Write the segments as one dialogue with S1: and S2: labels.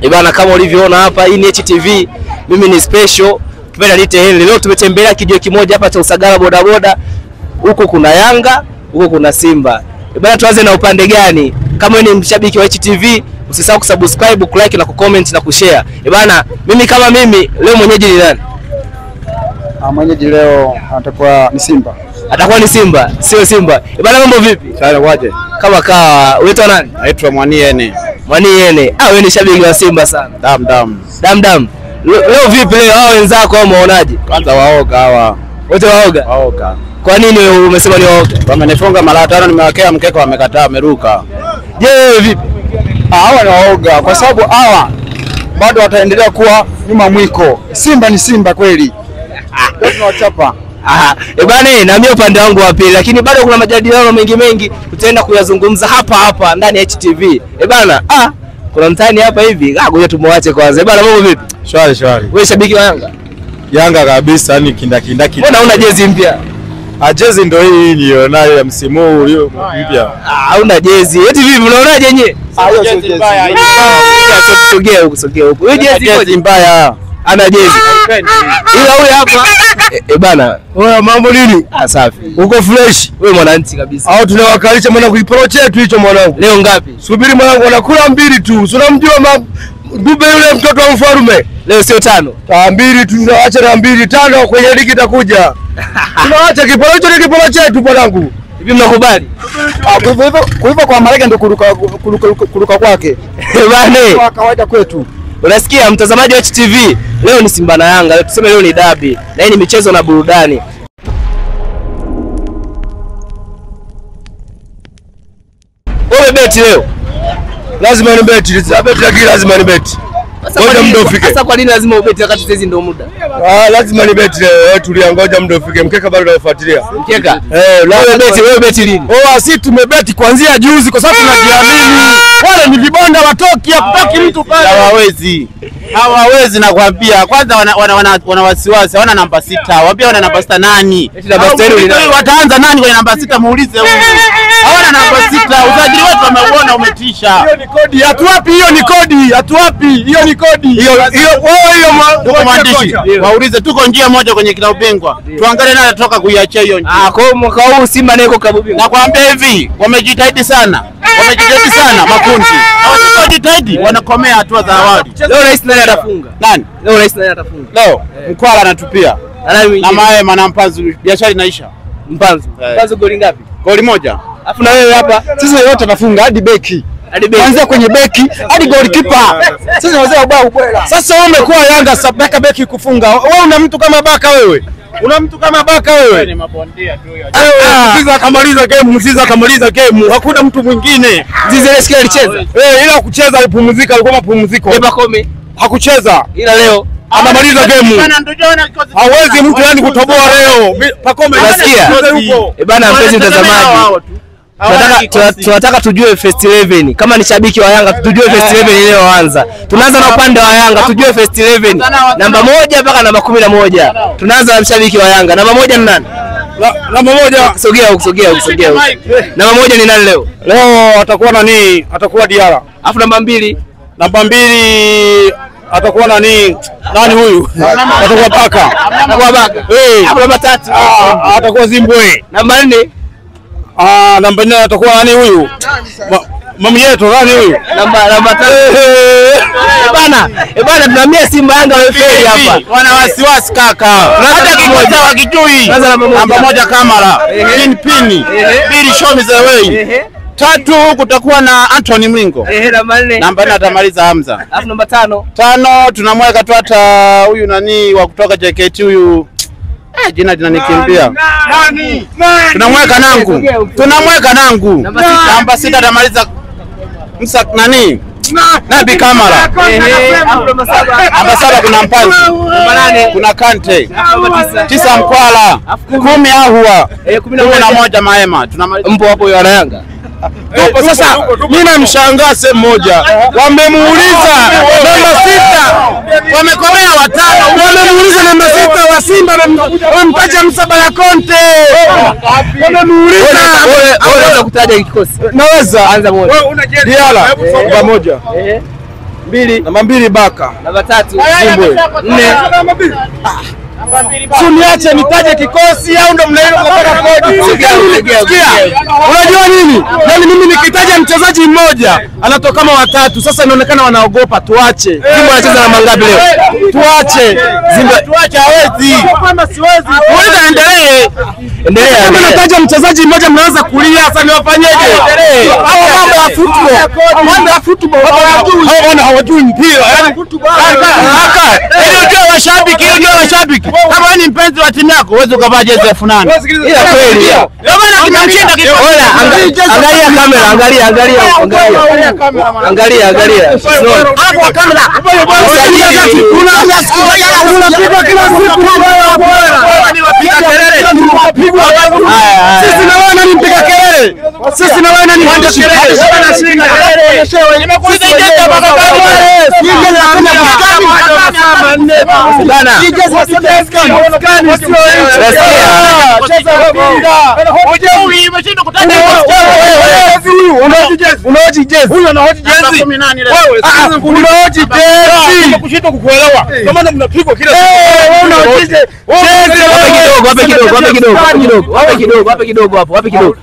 S1: Bana, kama ulivyoona hapa, hii ni HTV, mimi ni special, tupenda nite Henry. Leo tumetembelea kijiwe kimoja hapa cha Usagara bodaboda. Huko kuna Yanga, huko kuna Simba. Bana, tuanze na upande gani? Kama wewe ni mshabiki wa HTV, usisahau kusubscribe, kulike na kucomment na kushare. Bana, mimi kama mimi, leo mwenyeji ni nani?
S2: Mwenyeji leo atakuwa ni Simba.
S1: Atakuwa ni Simba, sio Simba. Bana, mambo vipi?
S2: Sawa kwaje?
S1: Kama kawa, unaitwa nani?
S2: Naitwa Mwaniene.
S1: Mwaniene. Wewe ni shabiki wa Simba sana. Dam. Leo vipi leo hao wenzako wao umeonaje?
S2: Kwanza waoga hawa.
S1: Wote waoga?
S2: Waoga.
S1: Kwa nini umesema ni waoga?
S2: Wamenifunga mara 5 nimewakea mkeka wamekataa wameruka.
S1: Je, vipi?
S2: Hawa ni waoga kwa sababu hawa bado wataendelea kuwa nyuma mwiko. Simba ni Simba kweli. Tunawachapa.
S1: Bana, na mimi upande wangu wa pili, lakini bado kuna majadiliano mengi tutaenda kuyazungumza hapa ndani ya HTV. Bana, kuna mtani hapa hivi, ngoja tumwache kwanza. Bana, mambo vipi?
S2: Shwari.
S1: Wewe shabiki wa Yanga?
S2: Yanga kabisa, yani kindaki.
S1: Mbona una jezi mpya?
S2: Jezi ndio hii nilionayo ya msimu huu hiyo mpya.
S1: Hauna jezi. Eti vipi unaonaje nyewe?
S2: Hiyo jezi mbaya.
S1: Sogea huko. Hiyo jezi
S2: mbaya.
S1: Ana jezi. Ila huyu hapa bana,
S2: wewe mambo nini?
S1: Safi.
S2: Uko fresh?
S1: Wewe mwananchi kabisa.
S2: Au tunawakalisha mwana kuiporo chetu hicho mwanangu.
S1: Leo ngapi?
S2: Subiri mwanangu, anakula 2 tu. Unamjua Dube yule mtoto wa mfalme.
S1: Leo sio 5. 2
S2: tu, tunaacha na 2, 5 kwenye ligi itakuja. Tunaacha kiporo hicho, ni kiporo chetu mwanangu.
S1: Hivi mnakubali?
S2: Kwa hivyo kwa Marega ndio kuruka kwake.
S1: Bana,
S2: kwa kawaida kwetu.
S1: Unasikia mtazamaji wa HTV, leo ni Simba na Yanga. Tuseme leo ni derby. Na hii ni michezo na burudani. Wewe beti leo?
S2: Lazima ni beti. Lazima ni beti. Ngoja muda ufike.
S1: Sasa kwa nini lazima ubeti wakati hizi ndio muda?
S2: Lazima ni beti leo. Tuliangoja muda ufike. Mkeka bado unafuatilia.
S1: Mkeka? Wewe beti lini?
S2: Sisi tumebeti kuanzia juzi kwa sababu tunajiamini. Wale ni vibonda watoki, hakutaki mtu pale. Hawawezi nakwambia. Kwanza wana wasiwasi, hawana namba 6. Waambia wana namba 6 nani?
S1: Namba 6
S2: wataanza nani kwenye namba 6 muulize huyu. Hawana namba 6. Usajili wetu wameuona umetisha. Hiyo ni kodi. Hatuwapi hiyo ni kodi. Hatuwapi. Hiyo ni kodi. Hiyo mwandishi. Waulize tuko njia moja kwenye klabu bingwa. Tuangalie nani anatoka kuiachia hiyo njia.
S1: Kwa mwaka huu Simba naye klabu bingwa.
S2: Nakwambia hivi, wamejitahidi sana. Makundi. Hawajitahidi, wanakomea hatua za awali.
S1: Leo rais nani atafunga?
S2: Nani?
S1: Leo rais nani atafunga?
S2: Leo Mkwala anatupia. Na Maema na Mpanzu, biashara inaisha.
S1: Mpanzu goli ngapi?
S2: Goli 1.
S1: Alafu na wewe hapa,
S2: sisi wote tunafunga hadi beki. Kuanzia kwenye beki hadi goalkeeper. Sisi wazee wa bao bwela. Sasa wewe umekuwa Yanga sabaka beki kufunga. Wewe una mtu kama Baka wewe? Una mtu kama Baka wewe? Ni mabondia tu hiyo. Mziza akamaliza game. Hakuna mtu mwingine.
S1: Zize sikia alicheza.
S2: Ila kucheza alipumzika, alikuwa mapumziko.
S1: Pakome
S2: hakucheza.
S1: Ila leo
S2: anamaliza game. Hawezi mtu yani kutoboa leo. Pakome
S1: nasikia. Bana, mpenzi mtazamaji, tunataka tujue first 11. Kama ni shabiki wa Yanga tujue first 11 leo anza. Tunaanza na upande wa Yanga, tujue first 11. Namba 1 mpaka namba 11. Tunaanza na mshabiki wa Yanga. Namba 1 ni nani?
S2: Namba 1
S1: sogea huko. Namba 1 ni nani leo?
S2: Leo atakuwa nani? Atakuwa Diara.
S1: Alafu namba 2?
S2: Namba 2 atakuwa nani huyu? Atakuwa Baka.
S1: Hapo namba 3
S2: atakuwa Zimbwe.
S1: Namba 4
S2: namba 4 atakuwa nani huyu? Mami yetu nani huyu?
S1: Namba 3. Bana, tunamia Simba Yanga wefeli hapa.
S2: Wana wasiwasi kaka. Hata kimoja wakijui. Namba 1 Kamara. Pini. 2 show me the way. 3 kutakuwa na Anthony Mlingo. Namba 4 atamaliza Hamza.
S1: Alafu namba
S2: 5 tunamweka tu hata huyu nani wa kutoka JKT huyu. Jina linanikimbia. Nani? Tunamweka Nangu. Namba 6 atamaliza nani? Nabi Kamara. Namba 7 kuna Mpanzu.
S1: Namba 8
S2: kuna Kante. 9 Mkwala. 10 Ahua. 11 Maema. Tunamaliza.
S1: Mpo hapo ya Yanga.
S2: Sasa mimi namshangaa sehemu moja. Wamemuuliza namba 6. Wamekomea 5. Wamemuuliza namba 6 wa Simba wamemtaja Msaba ya Conte. Wamemuuliza
S1: unaweza kutaja kikosi.
S2: Naweza.
S1: Anza moja.
S2: Diala namba 1.
S1: 2.
S2: Namba 2 Baka.
S1: Namba 3
S2: Zimbwe.
S1: 4.
S2: Niache nitaje kikosi au ndo mnaenda kupata kodi? Unajua nini? Yaani mimi nikitaja mchezaji mmoja anatoka kama watatu. Sasa inaonekana wanaogopa, tuache.
S1: Simba anacheza na mangapi leo?
S2: Tuache.
S1: Simba
S2: Tuache hawezi. Kama siwezi.
S1: Wewe endelea.
S2: Kama nataja mchezaji mmoja mnaanza kulia, sasa niwafanyeje? Hao mambo ya football. Mambo ya football hawajui mpira. Yaani football. Ndio washabiki. Kama wewe ni mpenzi wa timu yako, uweze ukavaa jezi 8,000.
S1: Ila kweli.
S2: Ndio maana kimemshinda kikosi.
S1: Angalia kamera, angalia. Angalia.
S2: Hapo kamera. Unapigwa kila siku. Sisi na wewe nani mpiga kelele? Sisi na wewe nani mpiga kelele?
S1: Wape kidogo hapo. Wape kidogo.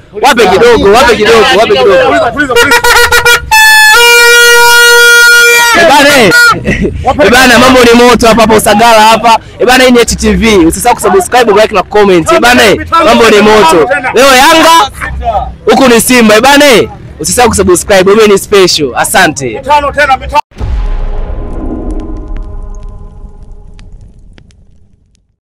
S1: Bana, mambo ni moto hapa Usagara hapa. Bana, hii ni HTV. Usisahau kusubscribe, like na comment. Bana, mambo ni moto. Leo Yanga, huku ni Simba. Bana, usisahau kusubscribe. Mimi ni special. Asante.